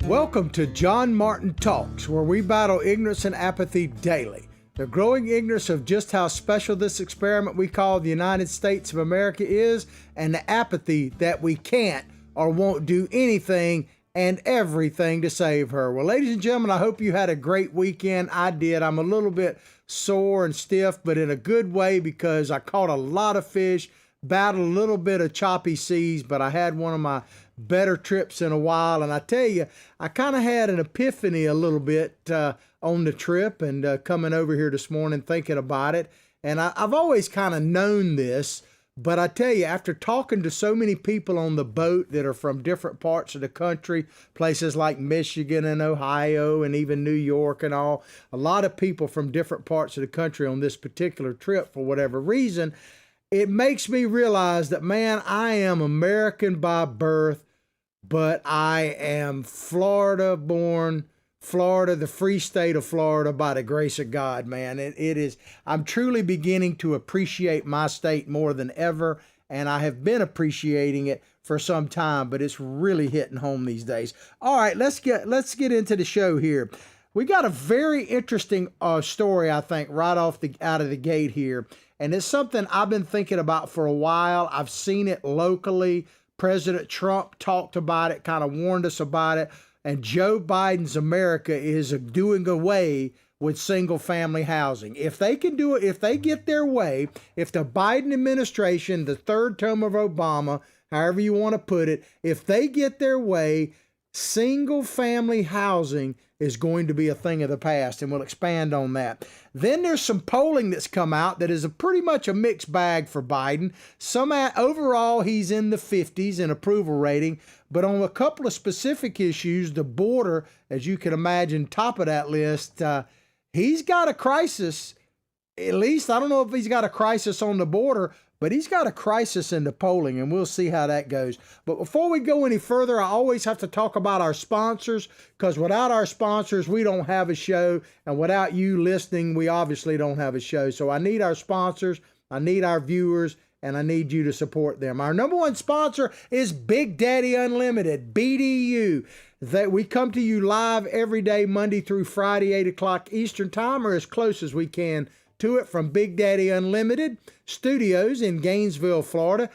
Welcome to John Martin Talks, where we battle ignorance and apathy daily. The growing ignorance of just how special this experiment we call the United States of America is, and the apathy that we can't or won't do anything and everything to save her. Well, ladies and gentlemen, I hope you had a great weekend. I did. I'm a little bit sore and stiff, but in a good way because I caught a lot of fish, battled a little bit of choppy seas, but I had one of my better trips in a while. And I tell you, I kind of had an epiphany a little bit on the trip and coming over here this morning thinking about it. And I've always kind of known this, but I tell you, after talking to so many people on the boat that are from different parts of the country, places like Michigan and Ohio and even New York and all, a lot of people from different parts of the country on this particular trip for whatever reason, it makes me realize that, man, I am American by birth, but I am Florida born, Florida, the free state of Florida by the grace of God, man. It is, I'm truly beginning to appreciate my state more than ever, and I have been appreciating it for some time, but it's really hitting home these days. All right, let's get into the show here. We got a very interesting story, I think, right out of the gate here. And it's something I've been thinking about for a while. I've seen it locally. President Trump talked about it, kind of warned us about it. And Joe Biden's America is doing away with single family housing. If they can do it, if they get their way, if the Biden administration, the third term of Obama, however you want to put it, if they get their way, single family housing is going to be a thing of the past, and we'll expand on that. Then there's some polling that's come out that is pretty much a mixed bag for Biden. Overall, he's in the 50s in approval rating, but on a couple of specific issues, the border, as you can imagine, top of that list, he's got a crisis. At least, I don't know if he's got a crisis on the border, but he's got a crisis in the polling, and we'll see how that goes. But before we go any further, I always have to talk about our sponsors, because without our sponsors, we don't have a show, and without you listening, we obviously don't have a show. So I need our sponsors, I need our viewers, and I need you to support them. Our number one sponsor is Big Daddy Unlimited, BDU. That we come to you live every day, Monday through Friday, 8 o'clock Eastern Time, or as close as we can to it, from Big Daddy Unlimited Studios in Gainesville, Florida.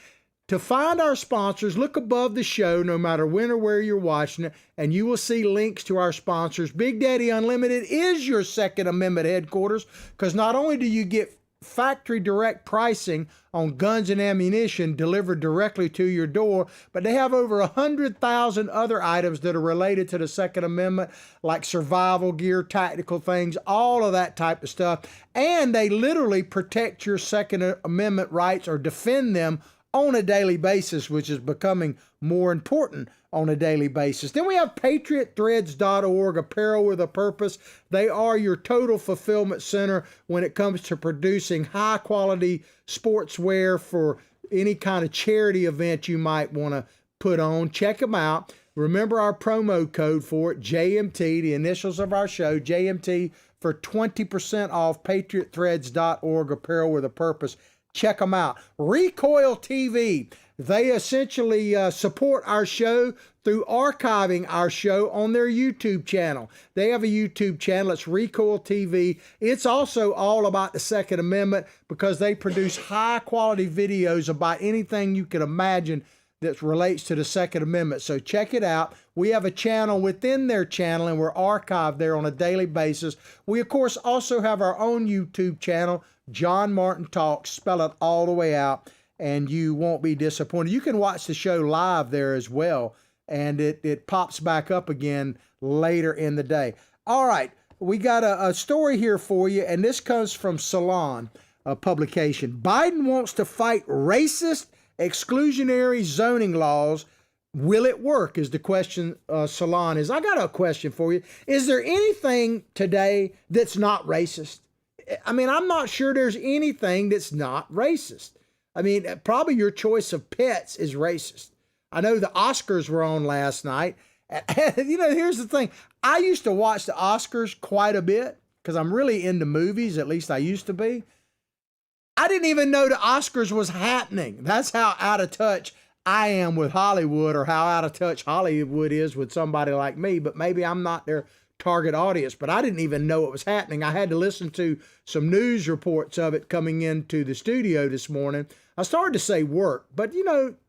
To find our sponsors, look above the show, no matter when or where you're watching it, and you will see links to our sponsors. Big Daddy Unlimited is your Second Amendment headquarters, because not only do you get factory direct pricing on guns and ammunition delivered directly to your door, but they have over 100,000 other items that are related to the Second Amendment, like survival gear, tactical things, all of that type of stuff. And they literally protect your Second Amendment rights or defend them on a daily basis, which is becoming more important on a daily basis. Then we have patriotthreads.org, apparel with a purpose. They are your total fulfillment center when it comes to producing high quality sportswear for any kind of charity event you might want to put on. Check them out. Remember our promo code for it, JMT, the initials of our show, JMT, for 20% off patriotthreads.org, apparel with a purpose. Check them out. Recoil TV. They essentially support our show through archiving our show on their YouTube channel. They have a YouTube channel. It's Recoil TV. It's also all about the Second Amendment, because they produce high quality videos about anything you can imagine that relates to the Second Amendment. So check it out. We have a channel within their channel, and we're archived there on a daily basis. We, of course, also have our own YouTube channel, John Martin Talks. Spell it all the way out, and you won't be disappointed. You can watch the show live there as well, and it pops back up again later in the day. All right, we got a story here for you, and this comes from Salon, a publication. Biden wants to fight racist, exclusionary zoning laws. Will it work, is the question Salon is. I got a question for you. Is there anything today that's not racist? I mean, I'm not sure there's anything that's not racist. I mean, probably your choice of pets is racist. I know the Oscars were on last night. You know, here's the thing. I used to watch the Oscars quite a bit because I'm really into movies, at least I used to be. I didn't even know the Oscars was happening. That's how out of touch I am with Hollywood or how out of touch Hollywood is with somebody like me, but maybe I'm not their target audience. But I didn't even know it was happening. I had to listen to some news reports of it coming into the studio this morning. I started to say work, but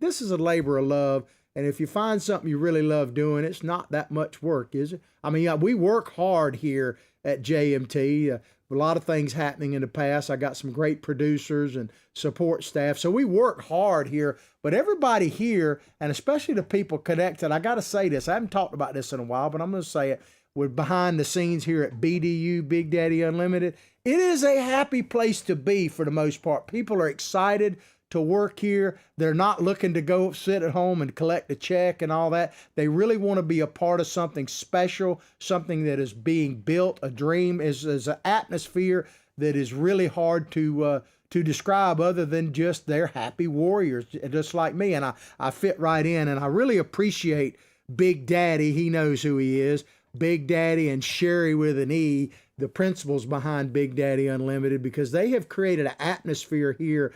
this is a labor of love. And if you find something you really love doing, it's not that much work, is it? I mean, we work hard here at JMT. A lot of things happening in the past. I got some great producers and support staff. So we work hard here. But everybody here, and especially the people connected, I got to say this. I haven't talked about this in a while, but I'm going to say it. We're behind the scenes here at BDU, Big Daddy Unlimited. It is a happy place to be for the most part. People are excited to work here. They're not looking to go sit at home and collect a check and all that. They really want to be a part of something special, something that is being built. A dream is an atmosphere that is really hard to describe other than just they're happy warriors, just like me. And I fit right in, and I really appreciate Big Daddy. He knows who he is. Big Daddy and Sherry with an E, the principals behind Big Daddy Unlimited, because they have created an atmosphere here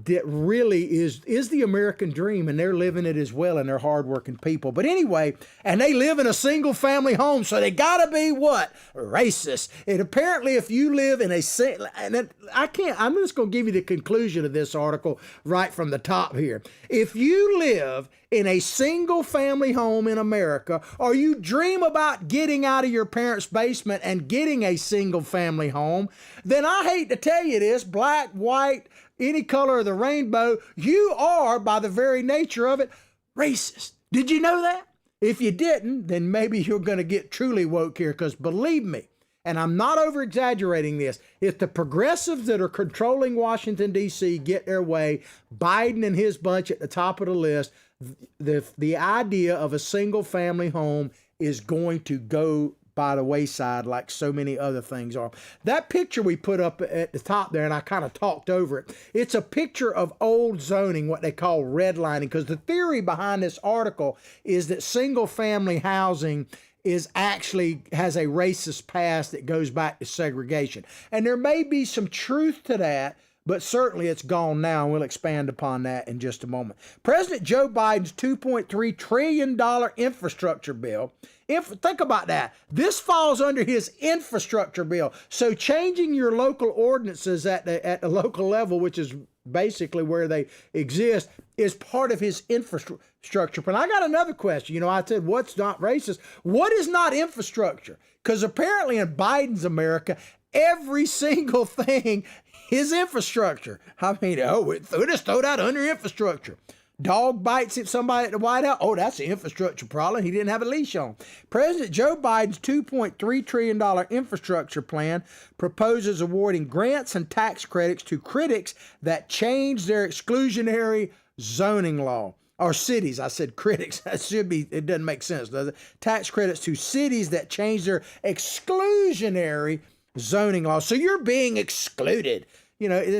that really is the American dream, and they're living it as well, and they're hardworking people. But anyway, and they live in a single family home, so they gotta be what? Racist. And apparently if you live in I'm just gonna give you the conclusion of this article right from the top here. If you live in a single family home in America, or you dream about getting out of your parents' basement and getting a single family home, then I hate to tell you this, black, white, any color of the rainbow, you are, by the very nature of it, racist. Did you know that? If you didn't, then maybe you're going to get truly woke here, because believe me, and I'm not over exaggerating this, if the progressives that are controlling Washington, D.C. get their way, Biden and his bunch at the top of the list, the idea of a single family home is going to go by the wayside like so many other things are. That picture we put up at the top there, and I kind of talked over it, it's a picture of old zoning, what they call redlining, because the theory behind this article is that single family housing has a racist past that goes back to segregation. And there may be some truth to that, but certainly it's gone now, and we'll expand upon that in just a moment. President Joe Biden's $2.3 trillion infrastructure bill, think about that. This falls under his infrastructure bill. So changing your local ordinances at the local level, which is basically where they exist, is part of his infrastructure plan. I got another question. I said, what's not racist? What is not infrastructure? Because apparently in Biden's America, every single thing is infrastructure. I mean, just throw that under infrastructure. Dog bites at somebody at the White House. Oh, that's an infrastructure problem. He didn't have a leash on. President Joe Biden's $2.3 trillion infrastructure plan proposes awarding grants and tax credits to critics that change their exclusionary zoning law. Or cities. I said critics. It doesn't make sense, does it? Tax credits to cities that change their exclusionary zoning law. So you're being excluded.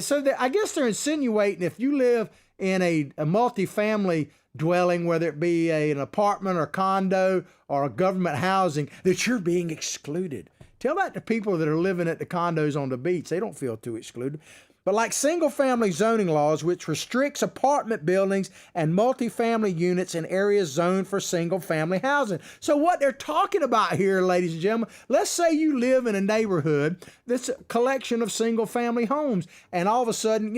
So I guess they're insinuating if you live in a multifamily dwelling, whether it be an apartment or condo or a government housing, that you're being excluded. Tell that to people that are living at the condos on the beach. They don't feel too excluded. But like single-family zoning laws, which restricts apartment buildings and multifamily units in areas zoned for single-family housing. So what they're talking about here, ladies and gentlemen, let's say you live in a neighborhood that's a collection of single-family homes, and all of a sudden,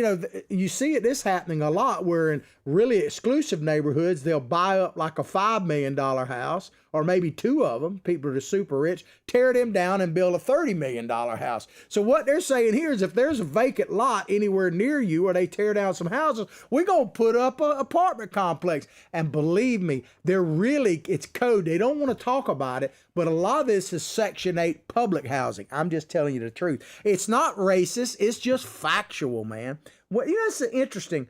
you see this happening a lot, where in really exclusive neighborhoods, they'll buy up like a $5 million house, or maybe two of them, people that are super rich, tear them down and build a $30 million house. So what they're saying here is if there's a vacant lot anywhere near you, or they tear down some houses, we're going to put up an apartment complex. And believe me, it's code. They don't want to talk about it, but a lot of this is Section 8 public housing. I'm just telling you the truth. It's not racist. It's just factual, man. It's interesting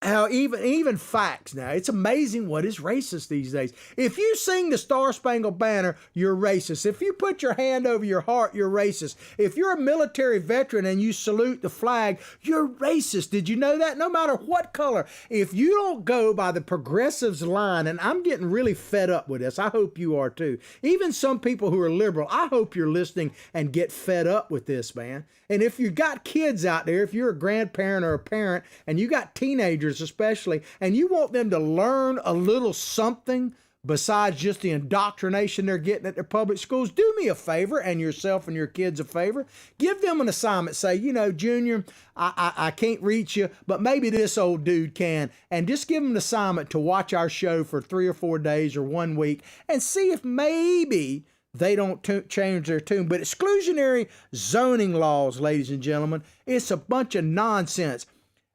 how even facts now, it's amazing what is racist these days. If you sing the Star Spangled Banner, you're racist. If you put your hand over your heart, you're racist. If you're a military veteran and you salute the flag, you're racist. Did you know that? No matter what color. If you don't go by the progressives line, and I'm getting really fed up with this, I hope you are too. Even some people who are liberal, I hope you're listening and get fed up with this, man. And if you got kids out there, if you're a grandparent or a parent and you got teenagers teenagers especially, and you want them to learn a little something besides just the indoctrination they're getting at their public schools, do me a favor, and yourself and your kids a favor. Give them an assignment. Say, Junior, I can't reach you, but maybe this old dude can. And just give them an assignment to watch our show for 3 or 4 days or 1 week and see if maybe they don't change their tune. But exclusionary zoning laws, ladies and gentlemen, it's a bunch of nonsense.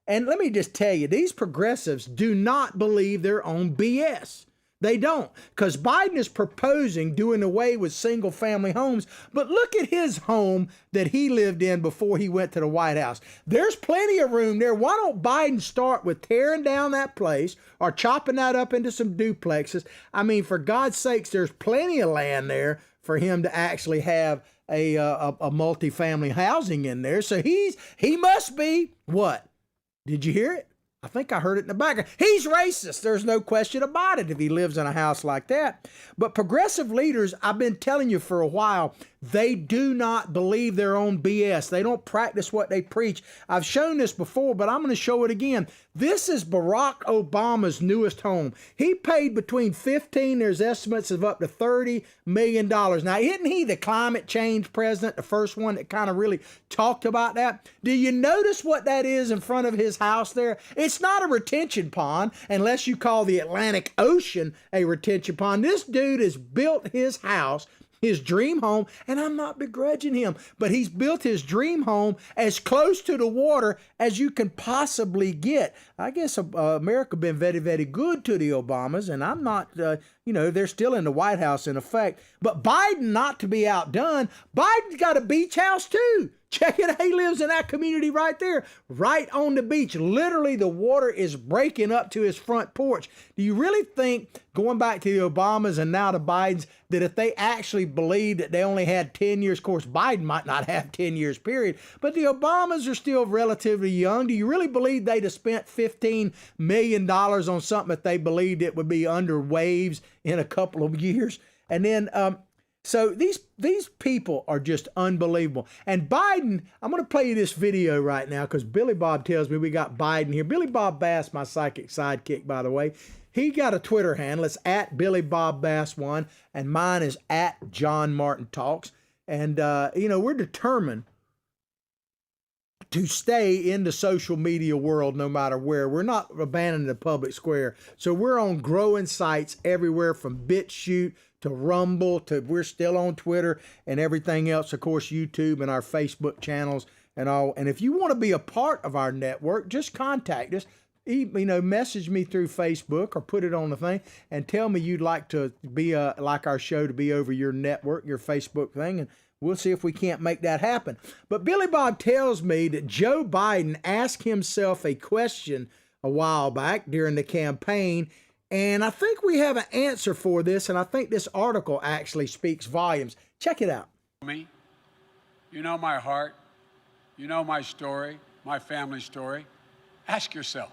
And let me just tell you, these progressives do not believe their own BS. They don't, because Biden is proposing doing away with single family homes. But look at his home that he lived in before he went to the White House. There's plenty of room there. Why don't Biden start with tearing down that place or chopping that up into some duplexes? I mean, for God's sakes, there's plenty of land there for him to actually have a multifamily housing in there. So he must be what? Did you hear it? I think I heard it in the background. He's racist. There's no question about it if he lives in a house like that. But progressive leaders, I've been telling you for a while, they do not believe their own BS. They don't practice what they preach. I've shown this before, but I'm going to show it again. This is Barack Obama's newest home. He paid between 15, there's estimates of up to $30 million. Now, isn't he the climate change president, the first one that kind of really talked about that? Do you notice what that is in front of his house there? It's not a retention pond, unless you call the Atlantic Ocean a retention pond. This dude has built his house, his dream home, and I'm not begrudging him, but he's built his dream home as close to the water as you can possibly get. I guess America been very, very good to the Obamas, and I'm not, they're still in the White House in effect. But Biden, not to be outdone, Biden's got a beach house too. Check it out. He lives in that community right there, right on the beach. Literally, the water is breaking up to his front porch. Do you really think, going back to the Obamas and now the Bidens, that if they actually believed that they only had 10 years, of course, Biden might not have 10 years, period, but the Obamas are still relatively young. Do you really believe they'd have spent $15 million on something that they believed it would be under waves in a couple of years? And then, so these people are just unbelievable. And Biden, I'm going to play you this video right now because Billy Bob tells me we got Biden here. Billy Bob Bass, my psychic sidekick, by the way, he got a Twitter handle. It's at Billy Bob Bass 1, and mine is at John Martin Talks. And, we're determined to stay in the social media world no matter where. We're not abandoning the public square. So we're on growing sites everywhere from BitChute to Rumble to we're still on Twitter and everything else, of course, YouTube and our Facebook channels and all. And if you want to be a part of our network, just contact us. Message me through Facebook or put it on the thing and tell me you'd like to be like our show to be over your network, your Facebook thing, and we'll see if we can't make that happen. But Billy Bob tells me that Joe Biden asked himself a question a while back during the campaign, and I think we have an answer for this, and I think this article actually speaks volumes. Check it out. Me, you know my heart, you know my story, my family story. Ask yourself,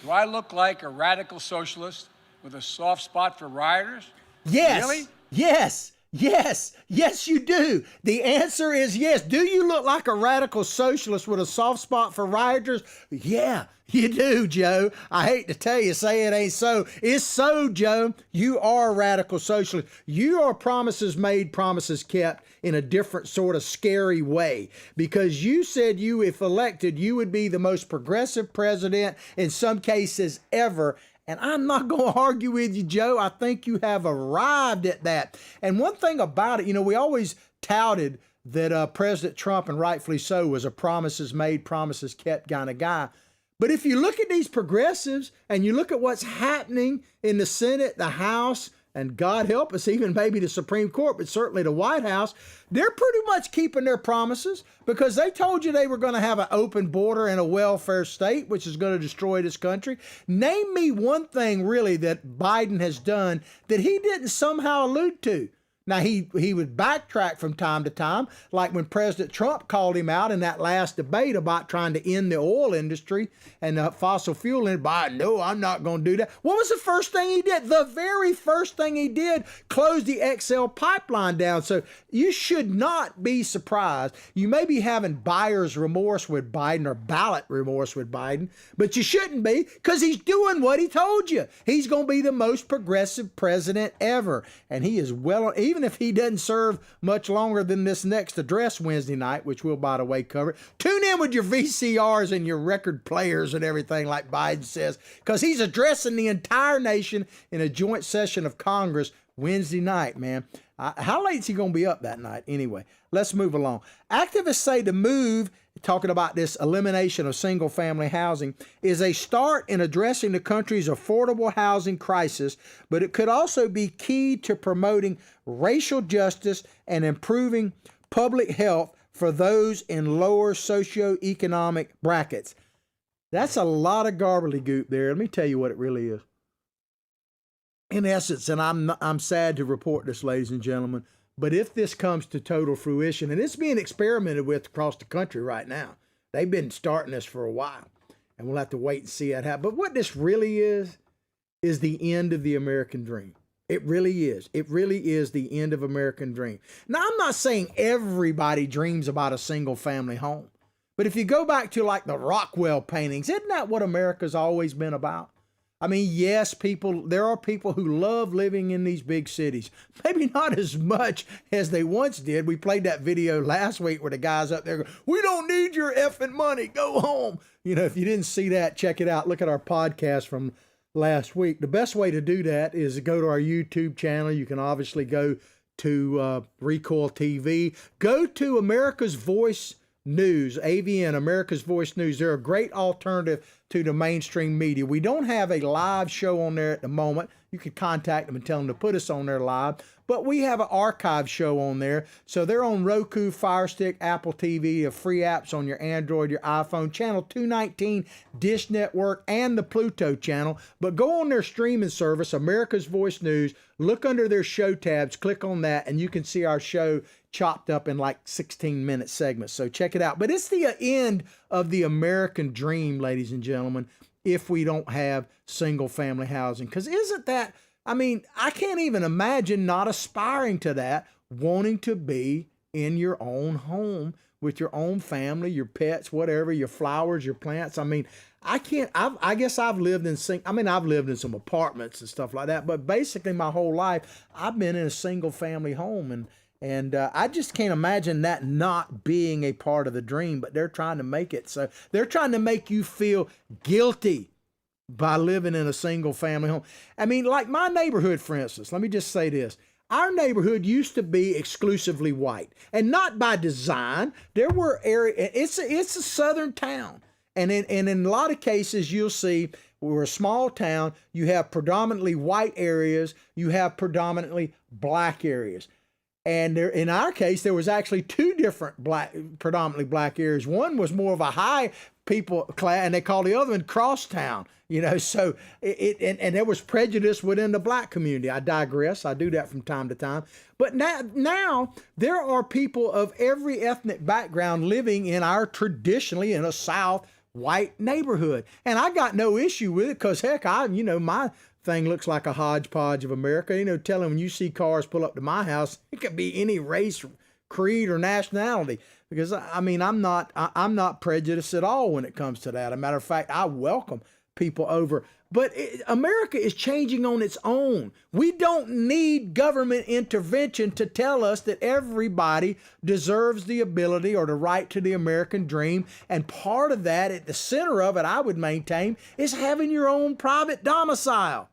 do I look like a radical socialist with a soft spot for rioters? Yes. Really? Yes. Yes, you do. The answer is yes. Do you look like a radical socialist with a soft spot for rioters? Yeah, you do, Joe. I hate to tell you, say it ain't so. It's so, Joe. You are a radical socialist. You are promises made, promises kept in a different sort of scary way because you said if elected, you would be the most progressive president in some cases ever. And I'm not going to argue with you, Joe. I think you have arrived at that. And one thing about it, we always touted that President Trump, and rightfully so, was a promises made, promises kept kind of guy. But if you look at these progressives and you look at what's happening in the Senate, the House, and God help us, even maybe the Supreme Court, but certainly the White House, they're pretty much keeping their promises because they told you they were going to have an open border and a welfare state, which is going to destroy this country. Name me one thing really that Biden has done that he didn't somehow allude to. Now, he would backtrack from time to time, like when President Trump called him out in that last debate about trying to end the oil industry and the fossil fuel industry. No, I'm not going to do that. What was the first thing he did? The very first thing he did, closed the XL pipeline down. So you should not be surprised. You may be having buyer's remorse with Biden or ballot remorse with Biden, but you shouldn't be, because he's doing what he told you. He's going to be the most progressive president ever. And he is well, even if he doesn't serve much longer than this next address Wednesday night, which we'll, by the way, cover. Tune in with your VCRs and your record players and everything like Biden says, because he's addressing the entire nation in a joint session of Congress Wednesday night, man. How late is he going to be up that night? Anyway, let's move along. Activists say the move, talking about this elimination of single-family housing, is a start in addressing the country's affordable housing crisis, but it could also be key to promoting racial justice and improving public health for those in lower socioeconomic brackets. That's a lot of gobbledygook there. Let me tell you what it really is. In essence, and I'm sad to report this, ladies and gentlemen, but if this comes to total fruition, and it's being experimented with across the country right now, they've been starting this for a while, and we'll have to wait and see that happen. But what this really is the end of the American dream. It really is. It really is the end of American dream. Now, I'm not saying everybody dreams about a single family home, but if you go back to like the Rockwell paintings, isn't that what America's always been about? I mean, yes, there are people who love living in these big cities. Maybe not as much as they once did. We played that video last week where the guy's up there going, "We don't need your effing money. Go home." You know, if you didn't see that, check it out. Look at our podcast from last week. The best way to do that is to go to our YouTube channel. You can obviously go to Recoil TV. Go to America's Voice News, AVN, America's Voice News. They're a great alternative to the mainstream media. We don't have a live show on there at the moment. You could contact them and tell them to put us on there live, but we have an archive show on there. So they're on Roku, Fire Stick, Apple TV, free apps on your Android, your iPhone, channel 219, Dish Network, and the Pluto channel. But go on their streaming service, America's Voice News, look under their show tabs, click on that, and you can see our show chopped up in like 16-minute segments. So check it out. But it's the end of the American dream, ladies and gentlemen, if we don't have single-family housing. Because isn't that, I mean, I can't even imagine not aspiring to that, wanting to be in your own home with your own family, your pets, whatever, your flowers, your plants. I mean, I guess I've lived in some apartments and stuff like that, but basically my whole life, I've been in a single-family home, and I just can't imagine that not being a part of the dream, but they're trying to make it. So they're trying to make you feel guilty by living in a single family home. I mean, like my neighborhood, for instance, let me just say this. Our neighborhood used to be exclusively white, and not by design. There were areas, it's a southern town. And in a lot of cases, you'll see we're a small town. You have predominantly white areas. You have predominantly black areas. And there, in our case, there was actually two different predominantly black areas. One was more of a high people class, and they called the other one crosstown. You know, so and there was prejudice within the black community. I digress. I do that from time to time. But now there are people of every ethnic background living in our traditionally in a South white neighborhood, and I got no issue with it because heck, my thing looks like a hodgepodge of America. You know, tell them when you see cars pull up to my house, it could be any race, creed, or nationality. Because I mean, I'm not prejudiced at all when it comes to that. As a matter of fact, I welcome people over. But America is changing on its own. We don't need government intervention to tell us that everybody deserves the ability or the right to the American dream. And part of that, at the center of it, I would maintain, is having your own private domicile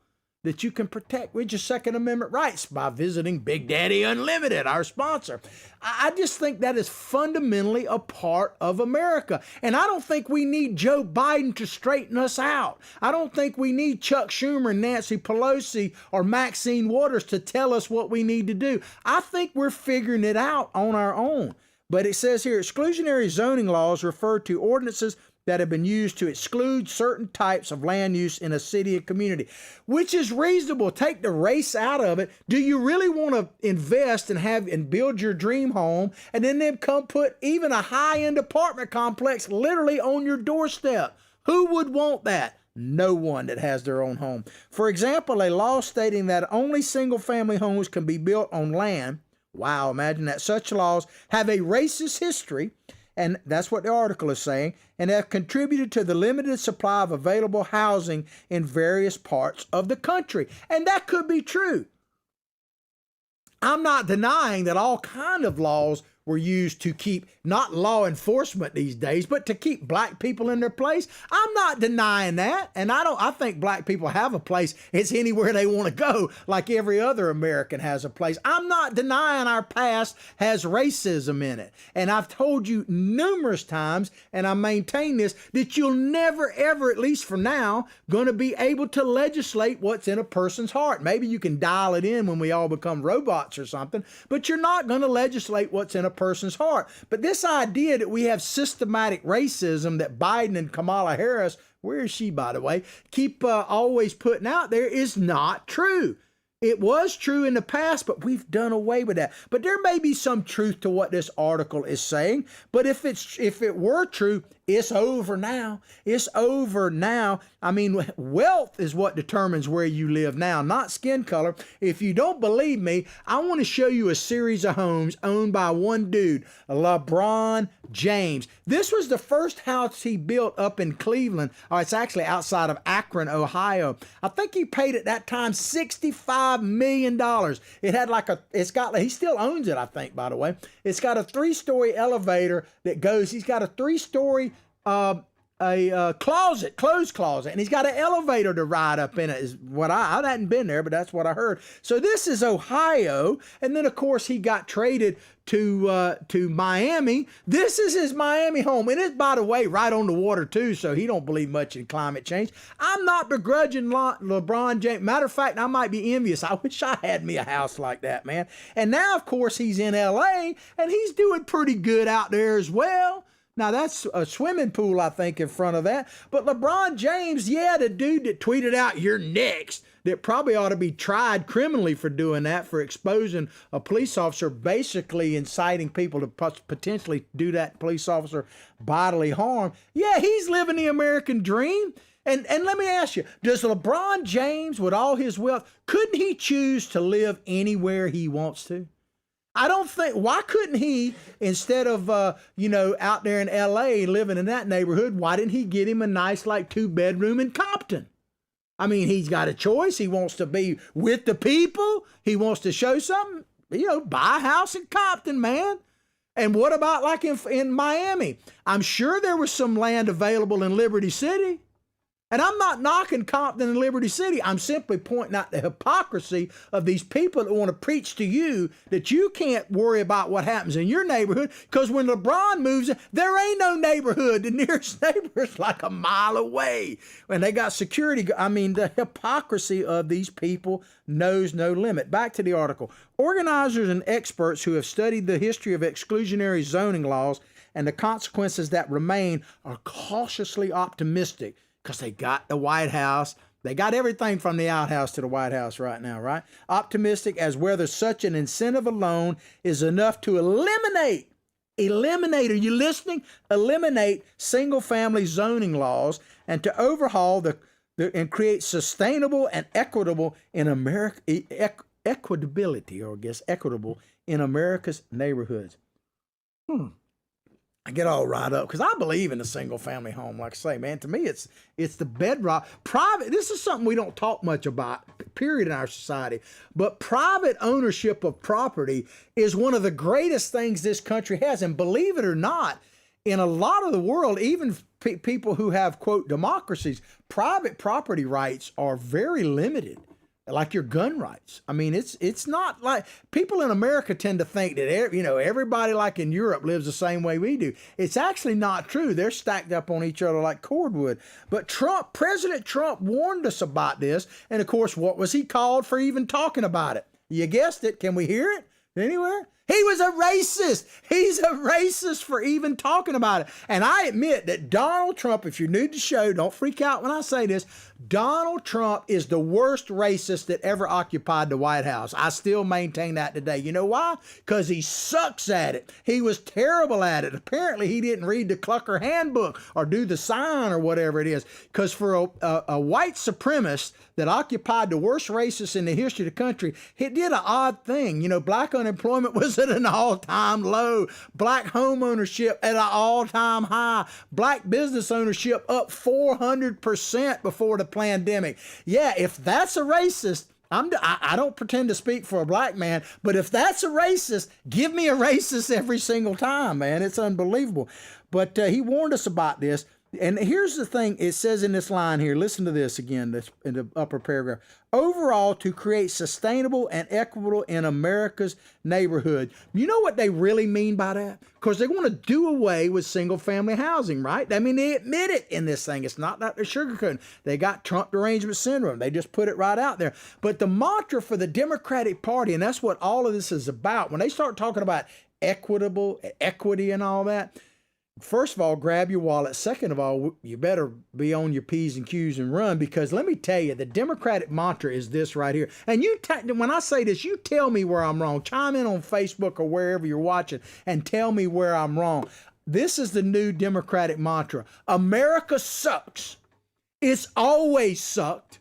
that you can protect with your Second Amendment rights by visiting Big Daddy Unlimited, our sponsor. I just think that is fundamentally a part of America. And I don't think we need Joe Biden to straighten us out. I don't think we need Chuck Schumer, Nancy Pelosi, or Maxine Waters to tell us what we need to do. I think we're figuring it out on our own. But it says here, exclusionary zoning laws refer to ordinances that have been used to exclude certain types of land use in a city and community, which is reasonable. Take the race out of it. Do you really want to invest and build your dream home and then come put even a high-end apartment complex literally on your doorstep? Who would want that? No one that has their own home. For example, a law stating that only single-family homes can be built on land. Wow, imagine that. Such laws have a racist history, and that's what the article is saying, and have contributed to the limited supply of available housing in various parts of the country. And that could be true. I'm not denying that all kind of laws were used to keep, not law enforcement these days, but to keep black people in their place. I'm not denying that. And I think black people have a place. It's anywhere they want to go, like every other American has a place. I'm not denying our past has racism in it. And I've told you numerous times, and I maintain this, that you'll never, ever, at least for now, going to be able to legislate what's in a person's heart. Maybe you can dial it in when we all become robots or something, but you're not going to legislate what's in a person's heart. But this idea that we have systematic racism that Biden and Kamala Harris, where is she, by the way, keep always putting out there is not true. It was true in the past, but we've done away with that. But there may be some truth to what this article is saying. But if it were true, it's over now. It's over now. I mean, wealth is what determines where you live now, not skin color. If you don't believe me, I want to show you a series of homes owned by one dude, Lebron James. This was the first house he built up in Cleveland. It's actually outside of Akron, Ohio. I think he paid at that time $65 million. It had he still owns it, I think, by the way. It's got a 3-story elevator that goes, he's got a 3-story closet, clothes closet, and he's got an elevator to ride up in it, is what I hadn't been there, but that's what I heard. So this is Ohio, and then of course he got traded to Miami. This is his Miami home, and it's, by the way, right on the water too, so he don't believe much in climate change. I'm not begrudging LeBron James. Matter of fact, I might be envious. I wish I had me a house like that, man. And now, of course, he's in LA, and he's doing pretty good out there as well. Now, that's a swimming pool, I think, in front of that. But LeBron James, the dude that tweeted out, "You're next," that probably ought to be tried criminally for doing that, for exposing a police officer, basically inciting people to potentially do that police officer bodily harm. Yeah, he's living the American dream. And let me ask you, does LeBron James, with all his wealth, couldn't he choose to live anywhere he wants to? I don't think, why couldn't he, instead of, out there in LA living in that neighborhood, why didn't he get him a nice, 2-bedroom in Compton? I mean, he's got a choice. He wants to be with the people. He wants to show something, buy a house in Compton, man. And what about in Miami? I'm sure there was some land available in Liberty City. And I'm not knocking Compton and Liberty City. I'm simply pointing out the hypocrisy of these people that want to preach to you that you can't worry about what happens in your neighborhood, because when LeBron moves in, there ain't no neighborhood. The nearest neighbor is like a mile away. And they got security. I mean, the hypocrisy of these people knows no limit. Back to the article. Organizers and experts who have studied the history of exclusionary zoning laws and the consequences that remain are cautiously optimistic, because they got the White House. They got everything from the outhouse to the White House right now, right? Optimistic as whether such an incentive alone is enough to eliminate, are you listening? Eliminate single-family zoning laws and to overhaul and create sustainable and equitable in America, equitable in America's neighborhoods. I get all right up because I believe in a single family home. Like I say, man, to me, it's the bedrock. Private, this is something we don't talk much about, period, in our society. But private ownership of property is one of the greatest things this country has. And believe it or not, in a lot of the world, even people who have, quote, democracies, private property rights are very limited. Like your gun rights. I mean, it's not like people in America tend to think that, everybody like in Europe lives the same way we do. It's actually not true. They're stacked up on each other like cordwood. But President Trump warned us about this. And of course, what was he called for even talking about it? You guessed it. Can we hear it anywhere? He was a racist. He's a racist for even talking about it. And I admit that Donald Trump, if you're new to the show, don't freak out when I say this, Donald Trump is the worst racist that ever occupied the White House. I still maintain that today. You know why? Because he sucks at it. He was terrible at it. Apparently, he didn't read the Clucker handbook or do the sign or whatever it is. Because for a white supremacist that occupied the worst racist in the history of the country, he did an odd thing. You know, black unemployment was at an all-time low. Black home ownership at an all-time high. Black business ownership up 400% before the pandemic. Yeah, if that's a racist, I don't pretend to speak for a black man, but if that's a racist, give me a racist every single time, man. It's unbelievable. But he warned us about this. And here's the thing, it says in this line here, listen to this again, this in the upper paragraph. Overall, to create sustainable and equitable in America's neighborhood. You know what they really mean by that? Because they want to do away with single family housing, right? I mean, they admit it in this thing. It's not that they're sugarcoating. They got Trump derangement syndrome. They just put it right out there. But the mantra for the Democratic Party, and that's what all of this is about, when they start talking about equity and all that, first of all, grab your wallet. Second of all, you better be on your P's and Q's and run, because let me tell you, the Democratic mantra is this right here. And when I say this, you tell me where I'm wrong. Chime in on Facebook or wherever you're watching and tell me where I'm wrong. This is the new Democratic mantra. America sucks. It's always sucked.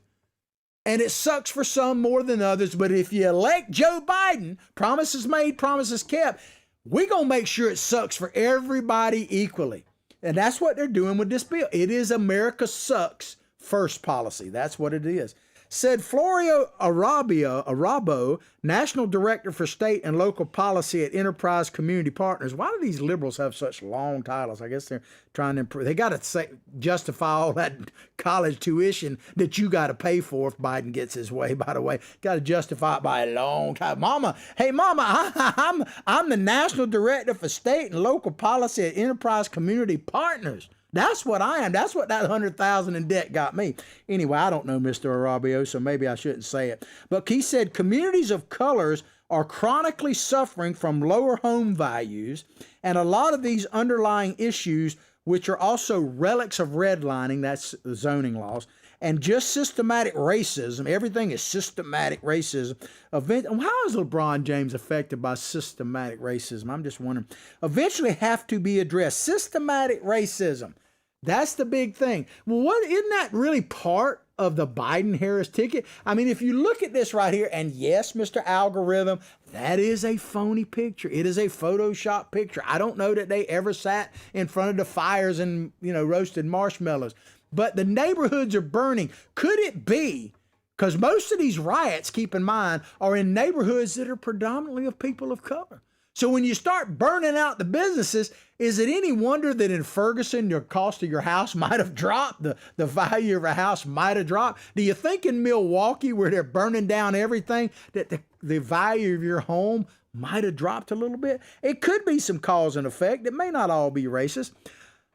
And it sucks for some more than others. But if you elect Joe Biden, promises made, promises kept, we're going to make sure it sucks for everybody equally. And that's what they're doing with this bill. It is America sucks first policy. That's what it is. Said Florio Arabo, National Director for State and Local Policy at Enterprise Community Partners. Why do these liberals have such long titles? I guess they're trying to improve. They got to justify all that college tuition that you got to pay for if Biden gets his way, by the way. Got to justify it by a long time. Mama, I'm the National Director for State and Local Policy at Enterprise Community Partners. That's what I am. That's what that 100,000 in debt got me. Anyway, I don't know Mr. Arabio, so maybe I shouldn't say it. But he said communities of colors are chronically suffering from lower home values, and a lot of these underlying issues, which are also relics of redlining, that's the zoning laws, and just systematic racism. Everything is systematic racism. How is LeBron James affected by systematic racism? I'm just wondering. Eventually have to be addressed. Systematic racism. That's the big thing. Well, isn't that really part of the Biden-Harris ticket? I mean, if you look at this right here, and yes, Mr. Algorithm, that is a phony picture. It is a Photoshop picture. I don't know that they ever sat in front of the fires and, roasted marshmallows. But the neighborhoods are burning. Could it be, because most of these riots, keep in mind, are in neighborhoods that are predominantly of people of color. So when you start burning out the businesses, is it any wonder that in Ferguson, your cost of your house might have dropped? The value of a house might have dropped? Do you think in Milwaukee, where they're burning down everything, that the value of your home might have dropped a little bit? It could be some cause and effect. It may not all be racist.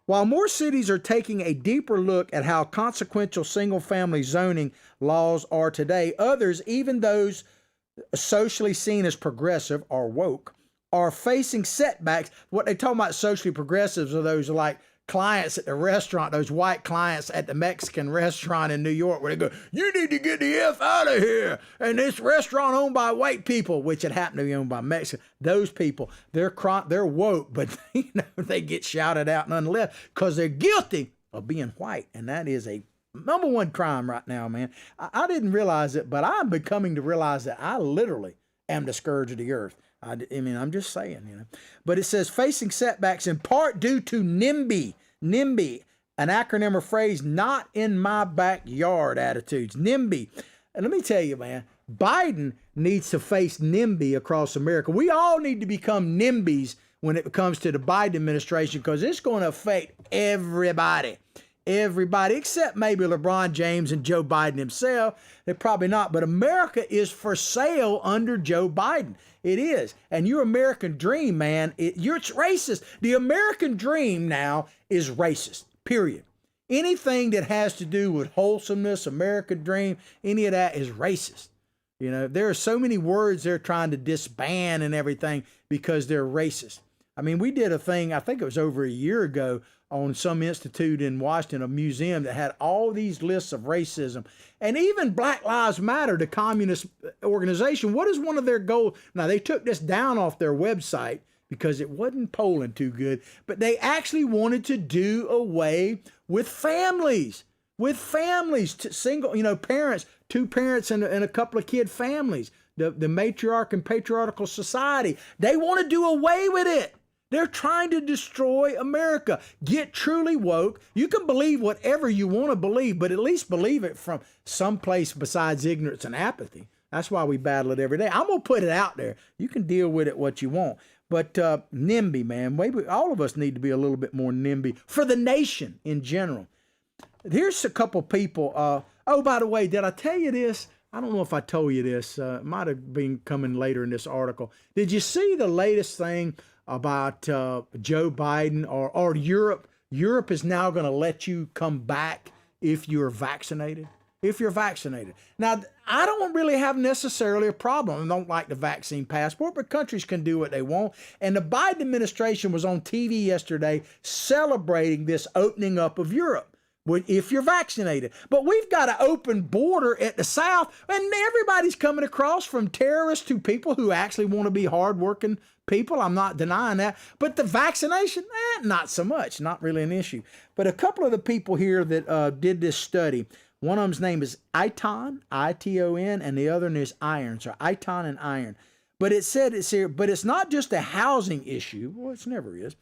While more cities are taking a deeper look at how consequential single-family zoning laws are today, others, even those socially seen as progressive or woke, are facing setbacks. What they talk about socially progressives are those like clients at the restaurant, those white clients at the Mexican restaurant in New York, where they go, "You need to get the F out of here." And this restaurant owned by white people, which had happened to be owned by Mexicans. Those people, they're woke, but they get shouted out and unleft because they're guilty of being white. And that is a number one crime right now, man. I didn't realize it, but I'm becoming to realize that I literally am the scourge of the earth. I mean, I'm just saying, But it says facing setbacks in part due to NIMBY, an acronym or phrase, not in my backyard attitudes. NIMBY. And let me tell you, man, Biden needs to face NIMBY across America. We all need to become NIMBYs when it comes to the Biden administration, because it's going to affect everybody. Everybody, except maybe LeBron James and Joe Biden himself. They're probably not, but America is for sale under Joe Biden. It is. And your American dream, man, it's racist. The American dream now is racist, period. Anything that has to do with wholesomeness, American dream, any of that is racist. You know, there are so many words they're trying to disband and everything because they're racist. I mean, we did a thing, I think it was over a year ago, on some institute in Washington, a museum that had all these lists of racism. And even Black Lives Matter, the communist organization, what is one of their goals? Now, they took this down off their website because it wasn't polling too good, but they actually wanted to do away with families. Single, you know, parents, two parents and a couple of kid families, the matriarch and patriarchal society. They want to do away with it. They're trying to destroy America. Get truly woke. You can believe whatever you want to believe, but at least believe it from someplace besides ignorance and apathy. That's why we battle it every day. I'm going to put it out there. You can deal with it what you want. But NIMBY, man, maybe all of us need to be a little bit more NIMBY for the nation in general. Here's a couple people. Oh, by the way, did I tell you this? I don't know if I told you this. It might have been coming later in this article. Did you see the latest thing about Joe Biden or Europe? Europe is now going to let you come back if you're vaccinated. If you're vaccinated. Now, I don't really have necessarily a problem. I don't like the vaccine passport, but countries can do what they want. And the Biden administration was on TV yesterday celebrating this opening up of Europe if you're vaccinated. But we've got an open border at the South, and everybody's coming across, from terrorists to people who actually want to be hardworking people. I'm not denying that. But the vaccination, not so much. Not really an issue. But a couple of the people here that did this study, one of them's name is Iton, I-T-O-N, and the other one is Iron. So Iton and Iron. But it said it's here, but it's not just a housing issue. Well, it never is.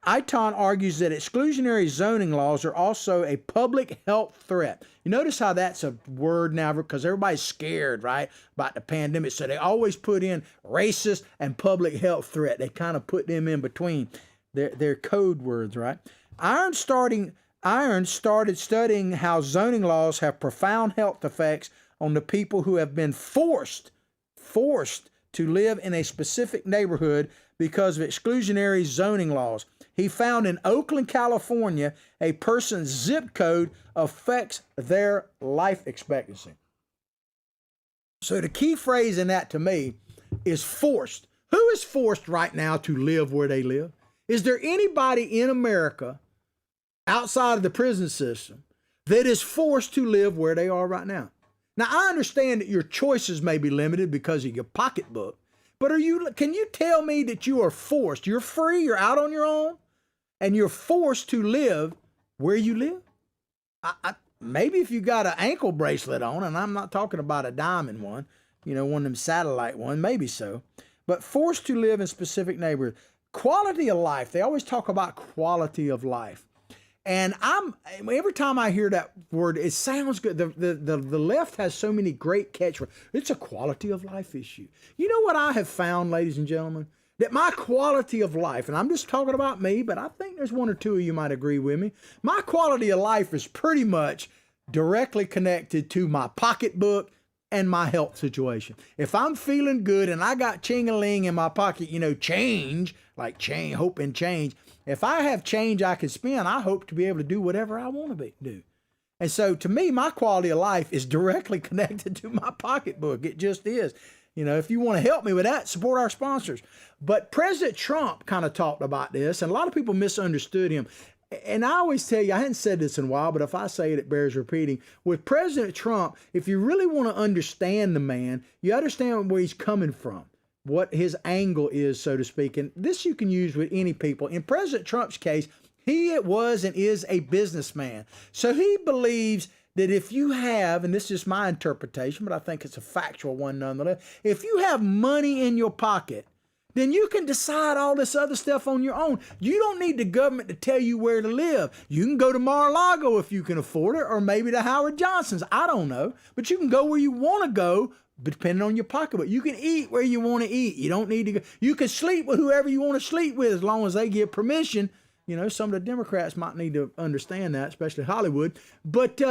Iton argues that exclusionary zoning laws are also a public health threat. You notice how that's a word now, because everybody's scared, right, about the pandemic. So they always put in racist and public health threat. They kind of put them in between. They're code words, right? Iron started studying how zoning laws have profound health effects on the people who have been forced to live in a specific neighborhood because of exclusionary zoning laws. He found in Oakland, California, a person's zip code affects their life expectancy. So the key phrase in that to me is forced. Who is forced right now to live where they live? Is there anybody in America outside of the prison system that is forced to live where they are right now? Now, I understand that your choices may be limited because of your pocketbook, but can you tell me that you are forced? You're free, you're out on your own, and you're forced to live where you live? Maybe if you got an ankle bracelet on, and I'm not talking about a diamond one, you know, one of them satellite ones, maybe so, but forced to live in specific neighborhoods. Quality of life, they always talk about quality of life. And every time I hear that word, it sounds good. The left has so many great catchwords. It's a quality of life issue. You know what I have found, ladies and gentlemen? That my quality of life, and I'm just talking about me, but I think there's one or two of you might agree with me. My quality of life is pretty much directly connected to my pocketbook and my health situation. If I'm feeling good and I got ching-a-ling in my pocket, you know, change, like change, hope and change. If I have change I can spend, I hope to be able to do whatever I want to do. And so to me, my quality of life is directly connected to my pocketbook. It just is. You know, if you want to help me with that, support our sponsors. But President Trump kind of talked about this, and a lot of people misunderstood him. And I always tell you, I hadn't said this in a while, but if I say it, it bears repeating. With President Trump, if you really want to understand the man, you understand where he's coming from, what his angle is, so to speak. And this you can use with any people. In President Trump's case, he was and is a businessman. So he believes that if you have, and this is my interpretation, but I think it's a factual one nonetheless, if you have money in your pocket, then you can decide all this other stuff on your own. You don't need the government to tell you where to live. You can go to Mar-a-Lago if you can afford it, or maybe to Howard Johnson's. I don't know. But you can go where you want to go, depending on your pocketbook. You can eat where you want to eat. You don't need to go. You can sleep with whoever you want to sleep with as long as they give permission. You know, some of the Democrats might need to understand that, especially Hollywood. But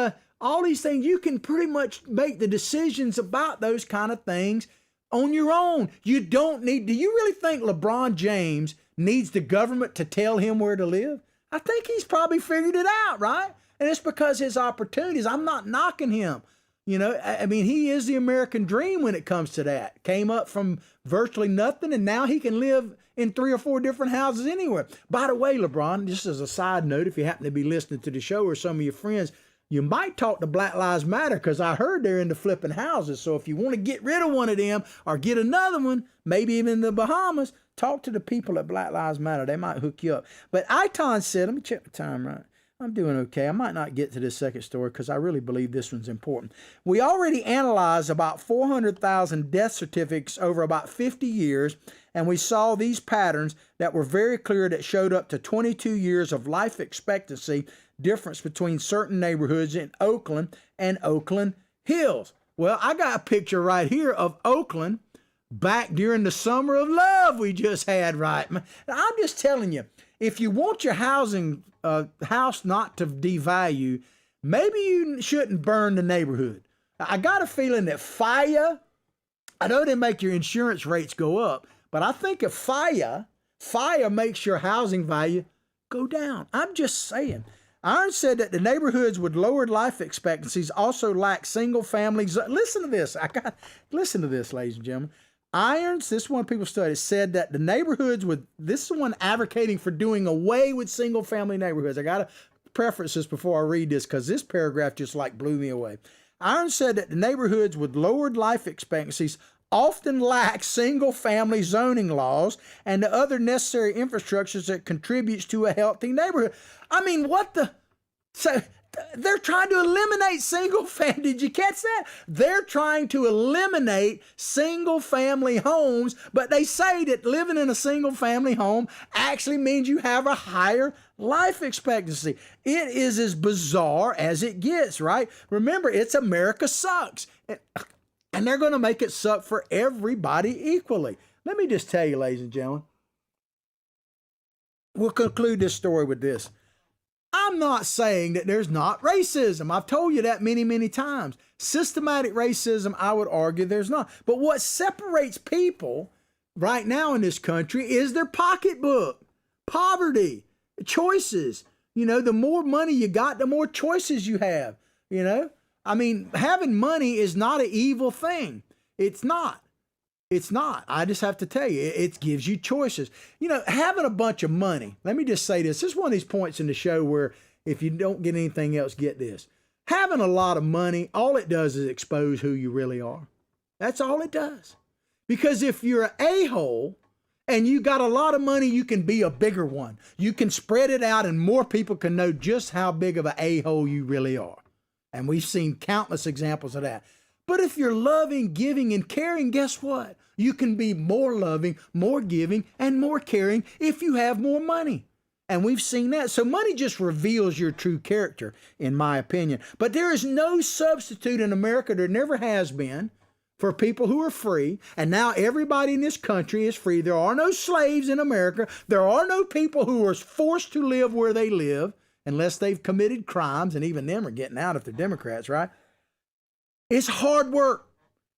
all these things, you can pretty much make the decisions about those kind of things on your own. You don't need, do you really think LeBron James needs the government to tell him where to live? I think he's probably figured it out, right? And it's because his opportunities, I'm not knocking him. You know, I mean, he is the American dream when it comes to that. Came up from virtually nothing, and now he can live in 3 or 4 different houses anywhere. By the way, LeBron, just as a side note, if you happen to be listening to the show or some of your friends, you might talk to Black Lives Matter, because I heard they're into flipping houses. So if you want to get rid of one of them or get another one, maybe even in the Bahamas, talk to the people at Black Lives Matter. They might hook you up. But Iton said, let me check the time right. I'm doing okay. I might not get to this second story because I really believe this one's important. We already analyzed about 400,000 death certificates over about 50 years, and we saw these patterns that were very clear that showed up to 22 years of life expectancy difference between certain neighborhoods in Oakland and Oakland Hills. Well, I got a picture right here of Oakland back during the summer of love we just had, right? I'm just telling you, if you want your house not to devalue, maybe you shouldn't burn the neighborhood. I got a feeling that fire, I know they make your insurance rates go up, but I think if fire makes your housing value go down. I'm just saying. Iron said that the neighborhoods with lowered life expectancies also lack single families. Listen to this. Listen to this, ladies and gentlemen. Irons, this one people studied, said that the neighborhoods with, this is the one advocating for doing away with single family neighborhoods. I got to preface this before I read this because this paragraph just like blew me away. Irons said that the neighborhoods with lowered life expectancies often lack single family zoning laws and the other necessary infrastructures that contributes to a healthy neighborhood. I mean, what the? So they're trying to eliminate single family. Did you catch that? They're trying to eliminate single family homes, but they say that living in a single family home actually means you have a higher life expectancy. It is as bizarre as it gets, right? Remember, it's America sucks. And they're going to make it suck for everybody equally. Let me just tell you, ladies and gentlemen, we'll conclude this story with this. I'm not saying that there's not racism. I've told you that many, many times. Systematic racism, I would argue there's not. But what separates people right now in this country is their pocketbook, poverty, choices. You know, the more money you got, the more choices you have, you know. I mean, having money is not an evil thing. It's not. It's not. I just have to tell you, it gives you choices. You know, having a bunch of money, let me just say this. This is one of these points in the show where if you don't get anything else, get this. Having a lot of money, all it does is expose who you really are. That's all it does. Because if you're an a-hole and you got a lot of money, you can be a bigger one. You can spread it out and more people can know just how big of an a-hole you really are. And we've seen countless examples of that. But if you're loving, giving, and caring, guess what? You can be more loving, more giving, and more caring if you have more money. And we've seen that. So money just reveals your true character, in my opinion. But there is no substitute in America, there never has been, for people who are free. And now everybody in this country is free. There are no slaves in America. There are no people who are forced to live where they live unless they've committed crimes, and even them are getting out if they're Democrats, right? It's hard work,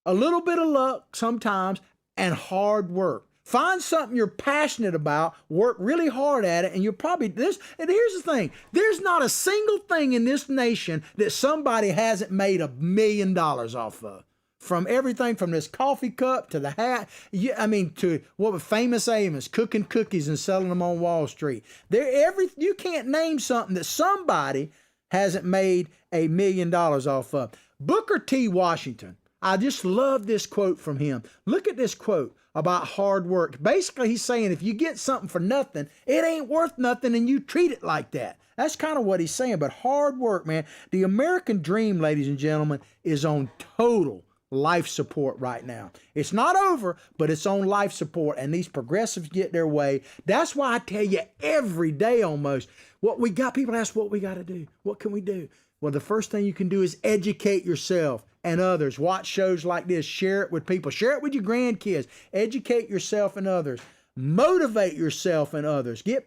a little bit of luck sometimes, and hard work. Find something you're passionate about, work really hard at it, and you're probably this. And here's the thing. There's not a single thing in this nation that somebody hasn't made $1 million off of. From everything from this coffee cup to the hat, to what was Famous Amos, cooking cookies and selling them on Wall Street. You can't name something that somebody hasn't made $1 million off of. Booker T. Washington, I just love this quote from him. Look at this quote about hard work. Basically, he's saying if you get something for nothing, it ain't worth nothing, and you treat it like that. That's kind of what he's saying. But hard work, man. The American dream, ladies and gentlemen, is on total life support right now. It's not over, but it's on life support, and these progressives get their way. That's why I tell you every day almost, people ask what we got to do. What can we do? Well, the first thing you can do is educate yourself and others. Watch shows like this. Share it with people. Share it with your grandkids. Educate yourself and others. Motivate yourself and others. Tell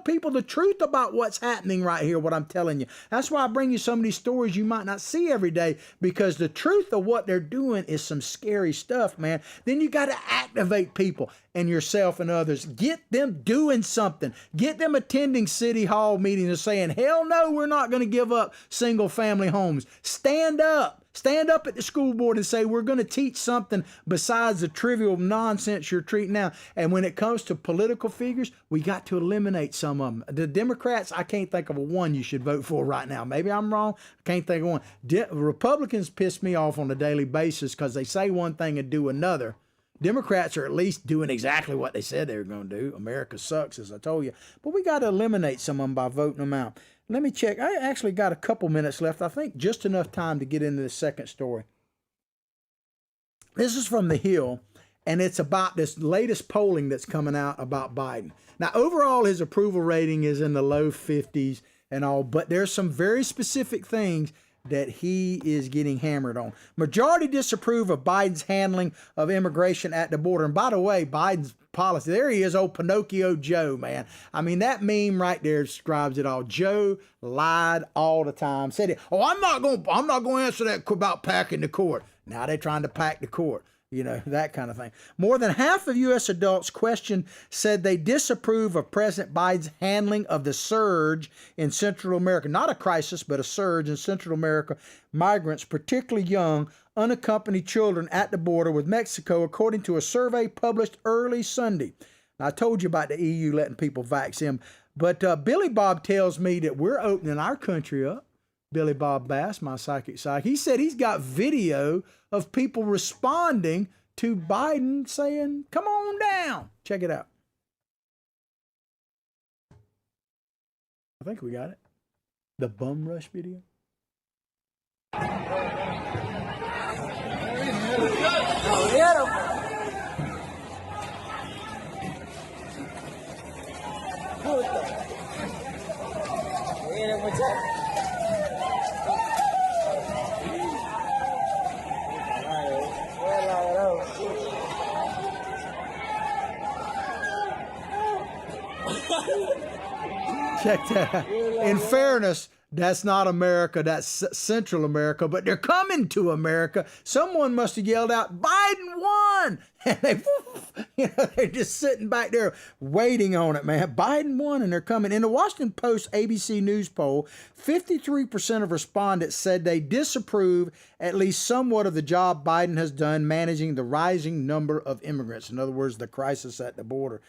people the truth about what's happening right here, what I'm telling you. That's why I bring you some of these stories you might not see every day, because the truth of what they're doing is some scary stuff, man. Then you got to activate people and yourself and others. Get them doing something. Get them attending city hall meetings and saying, hell no, we're not going to give up single family homes. Stand up. Stand up at the school board and say, we're going to teach something besides the trivial nonsense you're treating now. And when it comes to political figures, we got to eliminate some of them. The Democrats, I can't think of a one you should vote for right now. Maybe I'm wrong. I can't think of one. Republicans piss me off on a daily basis because they say one thing and do another. Democrats are at least doing exactly what they said they were going to do. America sucks, as I told you. But we got to eliminate some of them by voting them out. Let me check. I actually got a couple minutes left. I think just enough time to get into the second story. This is from The Hill, and it's about this latest polling that's coming out about Biden. Now, overall, his approval rating is in the low 50s and all, but there's some very specific things that he is getting hammered on. Majority disapprove of Biden's handling of immigration at the border. And by the way, Biden's policy, there he is, old Pinocchio Joe, man. I mean, that meme right there describes it all. Joe lied all the time. Said it, I'm not going to answer that about packing the court. Now they're trying to pack the court. You know, that kind of thing. More than half of U.S. adults questioned said they disapprove of President Biden's handling of the surge in Central America. Not a crisis, but a surge in Central America. Migrants, particularly young, unaccompanied children at the border with Mexico, according to a survey published early Sunday. Now, I told you about the EU letting people vax him. But Billy Bob tells me that we're opening our country up. Billy Bob Bass, my psychic psych. He said he's got video of people responding to Biden saying, come on down. Check it out. I think we got it. The bum rush video. Check that out. In fairness, that's not America, that's Central America, but they're coming to America. Someone must have yelled out, Biden won! And they're just sitting back there waiting on it, man. Biden won, and they're coming. In the Washington Post ABC News poll, 53% of respondents said they disapprove at least somewhat of the job Biden has done managing the rising number of immigrants. In other words, the crisis at the border.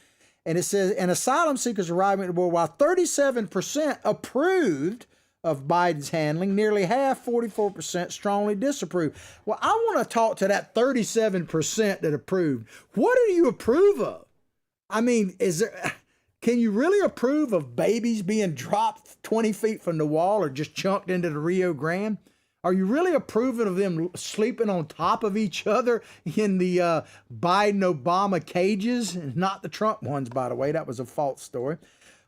And it says, and asylum seekers arriving at the border, while 37% approved of Biden's handling, nearly half, 44%, strongly disapproved. Well, I want to talk to that 37% that approved. What do you approve of? I mean, can you really approve of babies being dropped 20 feet from the wall or just chunked into the Rio Grande? Are you really approving of them sleeping on top of each other in the Biden-Obama cages? Not the Trump ones, by the way. That was a false story.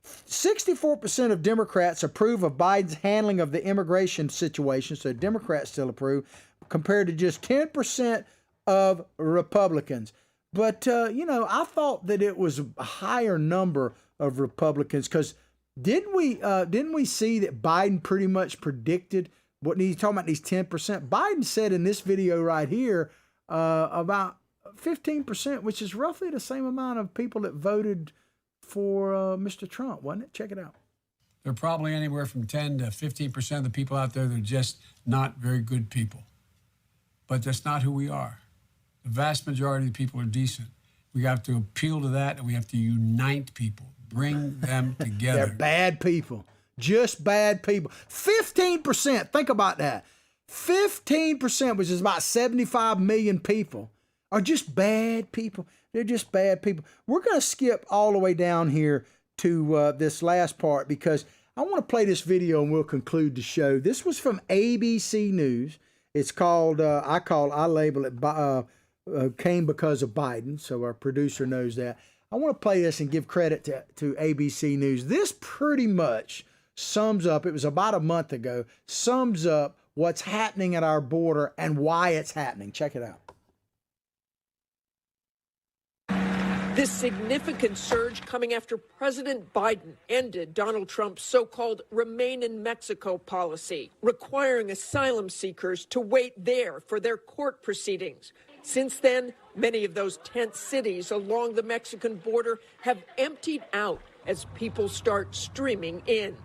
64% of Democrats approve of Biden's handling of the immigration situation, so Democrats still approve, compared to just 10% of Republicans. But, I thought that it was a higher number of Republicans because didn't we see that Biden pretty much predicted what he's talking about, these 10%? Biden said in this video right here about 15%, which is roughly the same amount of people that voted for Mr. Trump, wasn't it? Check it out. There are probably anywhere from 10 to 15% of the people out there that are just not very good people. But that's not who we are. The vast majority of the people are decent. We have to appeal to that, and we have to unite people, bring them together. They're bad people. Just bad people. 15%, think about that. 15%, which is about 75 million people, are just bad people. They're just bad people. We're going to skip all the way down here to this last part because I want to play this video and we'll conclude the show. This was from ABC News. It's called, I label it, Came Because of Biden, so our producer knows that. I want to play this and give credit to ABC News. This pretty much sums up, it was about a month ago, sums up what's happening at our border and why it's happening. Check it out. This significant surge coming after President Biden ended Donald Trump's so-called Remain in Mexico policy, requiring asylum seekers to wait there for their court proceedings. Since then, many of those tent cities along the Mexican border have emptied out as people start streaming in.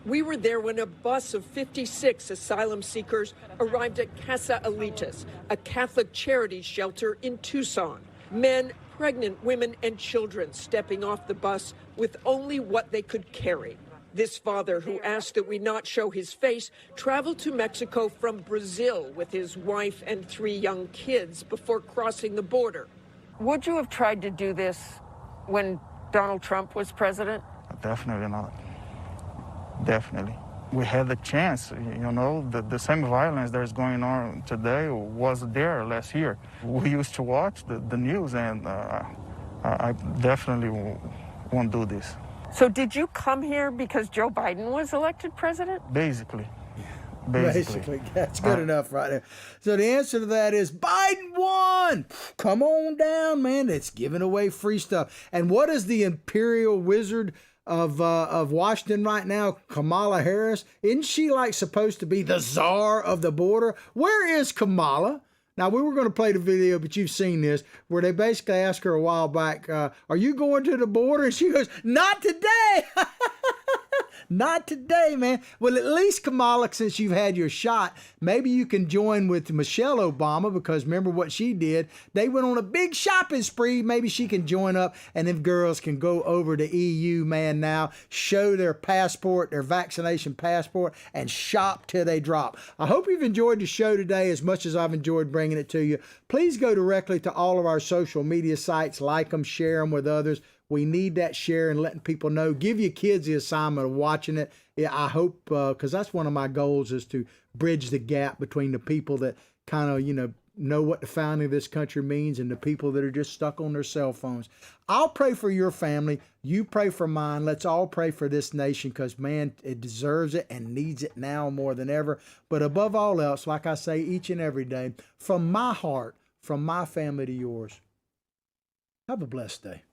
We were there when a bus of 56 asylum seekers arrived at Casa Alitas, a Catholic charity shelter in Tucson. Men, pregnant women, and children stepping off the bus with only what they could carry. This father, who asked that we not show his face, traveled to Mexico from Brazil with his wife and 3 young kids before crossing the border. Would you have tried to do this when Donald Trump was president? Definitely not. Definitely. We had the chance, you know, the same violence that is going on today was there last year. We used to watch the news, and I definitely won't do this. So did you come here because Joe Biden was elected president? Basically. That's good enough right there. So the answer to that is Biden won. Come on down, man. It's giving away free stuff. And what is the imperial wizard of Washington right now, Kamala Harris? Isn't she like supposed to be the czar of the border? Where is Kamala? Now, we were going to play the video, but you've seen this, where they basically asked her a while back, are you going to the border? And she goes, not today. Not today, man. Well, at least, Kamala, since you've had your shot, maybe you can join with Michelle Obama, because remember what she did. They went on a big shopping spree. Maybe she can join up, and them girls can go over to EU, man, now, show their passport, their vaccination passport, and shop till they drop. I hope you've enjoyed the show today as much as I've enjoyed bringing it to you. Please go directly to all of our social media sites, like them, share them with others. We need that share and letting people know. Give your kids the assignment of watching it. Yeah, I hope, because that's one of my goals, is to bridge the gap between the people that kind of, know what the founding of this country means and the people that are just stuck on their cell phones. I'll pray for your family. You pray for mine. Let's all pray for this nation, because, man, it deserves it and needs it now more than ever. But above all else, like I say each and every day, from my heart, from my family to yours, have a blessed day.